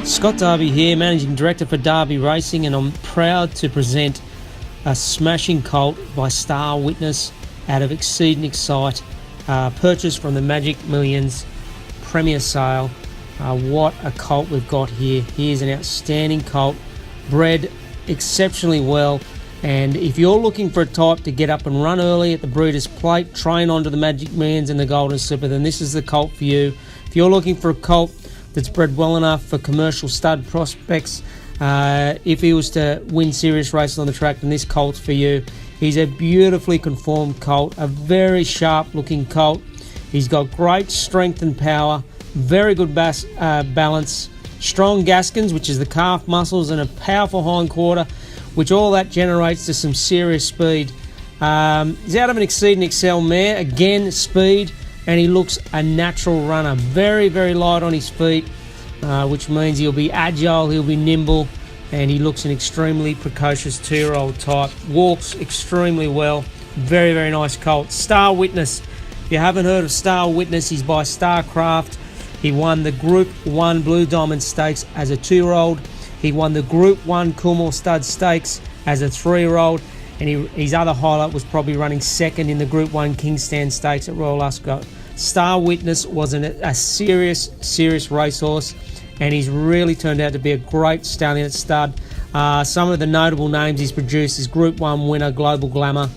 Scott Darby here, Managing Director for Darby Racing, and I'm proud to present a smashing colt by Star Witness out of Exceed and Excite, purchased from the Magic Millions Premier Sale. What a colt we've got here. He is an outstanding colt, bred exceptionally well, and if you're looking for a type to get up and run early at the Breeders' Plate, train onto the Magic Millions and the Golden Slipper, then this is the colt for you. If you're looking for a colt that's bred well enough for commercial stud prospects, if he was to win serious races on the track, then this colt's for you. He's a beautifully conformed colt, a very sharp looking colt. He's got great strength and power, very good balance, strong gaskins, which is the calf muscles, and a powerful hind quarter, which all that generates to some serious speed. He's out of an Exceed and Excel mare, again speed, and he looks a natural runner. Very, very light on his feet, which means he'll be agile, he'll be nimble, and he looks an extremely precocious 2-year-old type. Walks extremely well. Very, very nice colt. Star Witness. If you haven't heard of Star Witness, he's by Starcraft. He won the Group 1 Blue Diamond Stakes as a 2-year-old. He won the Group 1 Coolmore Stud Stakes as a 3-year-old. And his other highlight was probably running second in the Group 1 Kingsstand Stakes at Royal Ascot. Star Witness was a serious racehorse, and he's really turned out to be a great stallion at stud. Some of the notable names he's produced is Group 1 winner Global Glamour,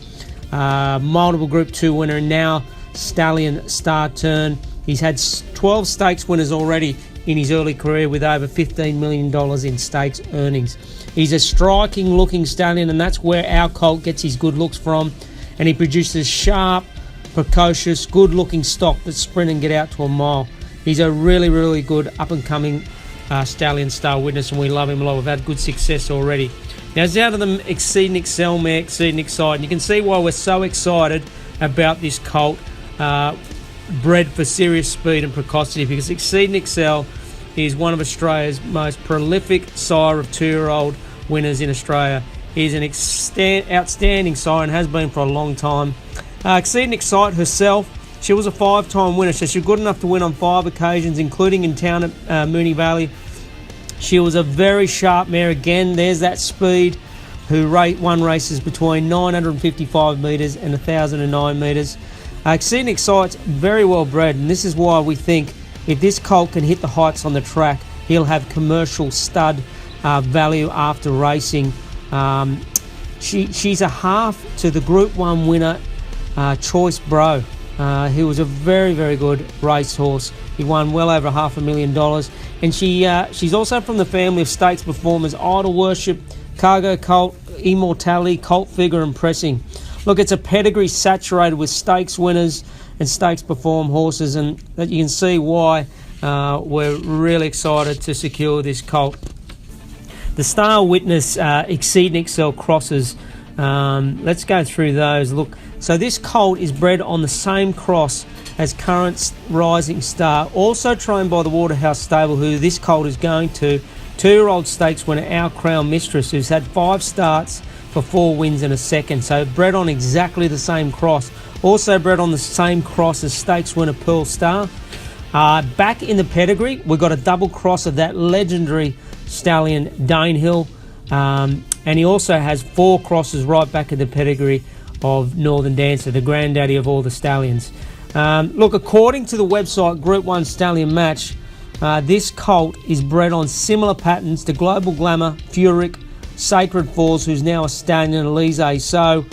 multiple Group 2 winner, and now Stallion Star Turn. He's had 12 stakes winners already in his early career with over $15 million in stakes earnings. He's a striking looking stallion, and that's where our colt gets his good looks from, and he produces sharp, precocious, good looking stock that sprint and get out to a mile. He's a really, really good up and coming stallion, Star Witness, and we love him a lot. We've had good success already. Now it's out of the Exceed and Excel mare, Exceed and Excite, and you can see why we're so excited about this colt, bred for serious speed and precocity, because Exceed and Excel is one of Australia's most prolific sire of 2-year-old winners in Australia. He's an outstanding sire and has been for a long time. Exceed and Excite herself, she was a 5-time winner, so she's good enough to win on 5 occasions, including in town at Moonee Valley. She was a very sharp mare. Again, there's that speed, who won races between 955 metres and 1,009 metres. Exceed and Excite's very well bred, and this is why we think if this colt can hit the heights on the track, he'll have commercial stud value after racing. She's a half to the Group 1 winner, Choice Bro. He was a very, very good racehorse. He won well over $500,000, and she's also from the family of stakes performers Idol Worship, Cargo Colt, Immortality, Colt Figure, and Pressing. Look, it's a pedigree saturated with stakes winners and stakes perform horses, and that you can see why we're really excited to secure this colt. The Star Witness Exceed and Excel crosses. Let's go through those. Look, so this colt is bred on the same cross as current Rising Star, also trained by the Waterhouse stable, who this colt is going to. 2-year-old stakes winner Our Crown Mistress, who's had 5 starts for 4 wins and a second. So bred on exactly the same cross. Also bred on the same cross as stakes winner Pearl Star. Back in the pedigree, we've got a double cross of that legendary stallion Danehill. And he also has 4 crosses right back in the pedigree of Northern Dancer, the granddaddy of all the stallions. Look, according to the website Group 1 Stallion Match, this colt is bred on similar patterns to Global Glamour, Furyk, Sacred Falls, who's now a stallion, Elise. So,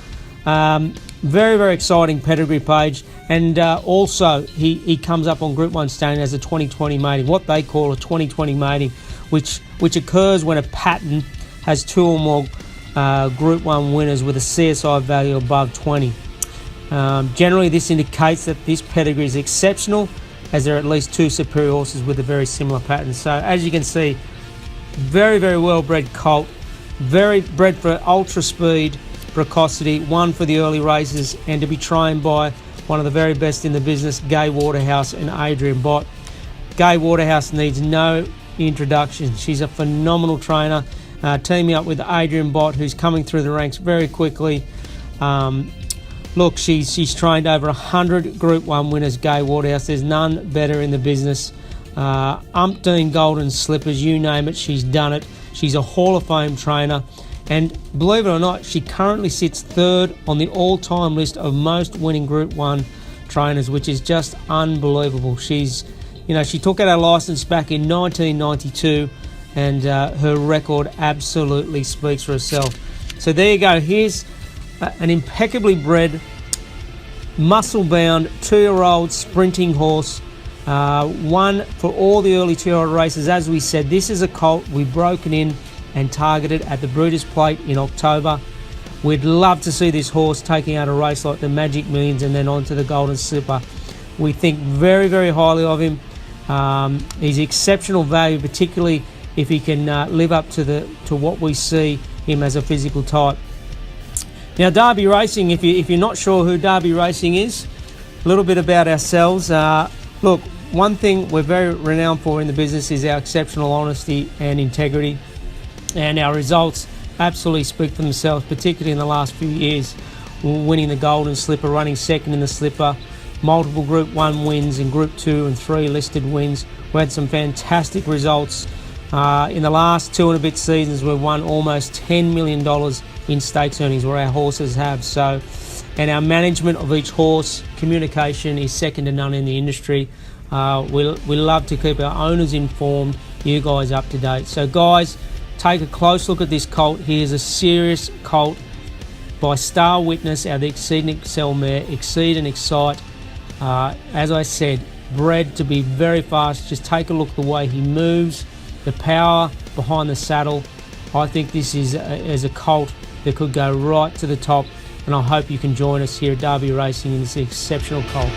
very, very exciting pedigree page. And also, he comes up on Group 1 Stallion as a 2020 mating, what they call a 2020 mating, which occurs when a pattern has 2 or more Group 1 winners with a CSI value above 20. Generally, this indicates that this pedigree is exceptional, as there are at least 2 superior horses with a very similar pattern. So, as you can see, very, very well-bred colt, very bred for ultra speed, precocity, one for the early races, and to be trained by one of the very best in the business, Gai Waterhouse and Adrian Bott. Gai Waterhouse needs no introduction. She's a phenomenal trainer, teaming up with Adrian Bott, who's coming through the ranks very quickly. Look, she's trained over 100 Group 1 winners, Gai Waterhouse. There's none better in the business. Umpteen golden slippers, you name it, she's done it. She's a Hall of Fame trainer. And believe it or not, she currently sits third on the all-time list of most winning Group 1 trainers, which is just unbelievable. She took out her license back in 1992, and her record absolutely speaks for herself. So there you go. Here's an impeccably bred, muscle-bound, 2-year-old sprinting horse. One for all the early 2-year-old races. As we said, this is a colt we've broken in and targeted at the Breeders' Plate in October. We'd love to see this horse taking out a race like the Magic Millions and then on to the Golden Slipper. We think very, very highly of him. He's exceptional value, particularly if he can live up to what we see him as a physical type. Now, Derby Racing, if you're not sure who Derby Racing is, a little bit about ourselves. Look, one thing we're very renowned for in the business is our exceptional honesty and integrity, and our results absolutely speak for themselves, particularly in the last few years, winning the Golden Slipper, running second in the Slipper, multiple Group 1 wins and Group 2 and 3 listed wins. We had some fantastic results. In the last 2 and a bit seasons, we've won almost $10 million in stakes earnings, where our horses have. And our management of each horse, communication is second to none in the industry. We love to keep our owners informed, you guys up to date. So guys, take a close look at this colt. Here's a serious colt by Star Witness, our Exceed and Excel mare. Exceed and Excite. As I said, bred to be very fast. Just take a look at the way he moves, the power behind the saddle. I think this is a colt that could go right to the top, and I hope you can join us here at Derby Racing in this exceptional colt.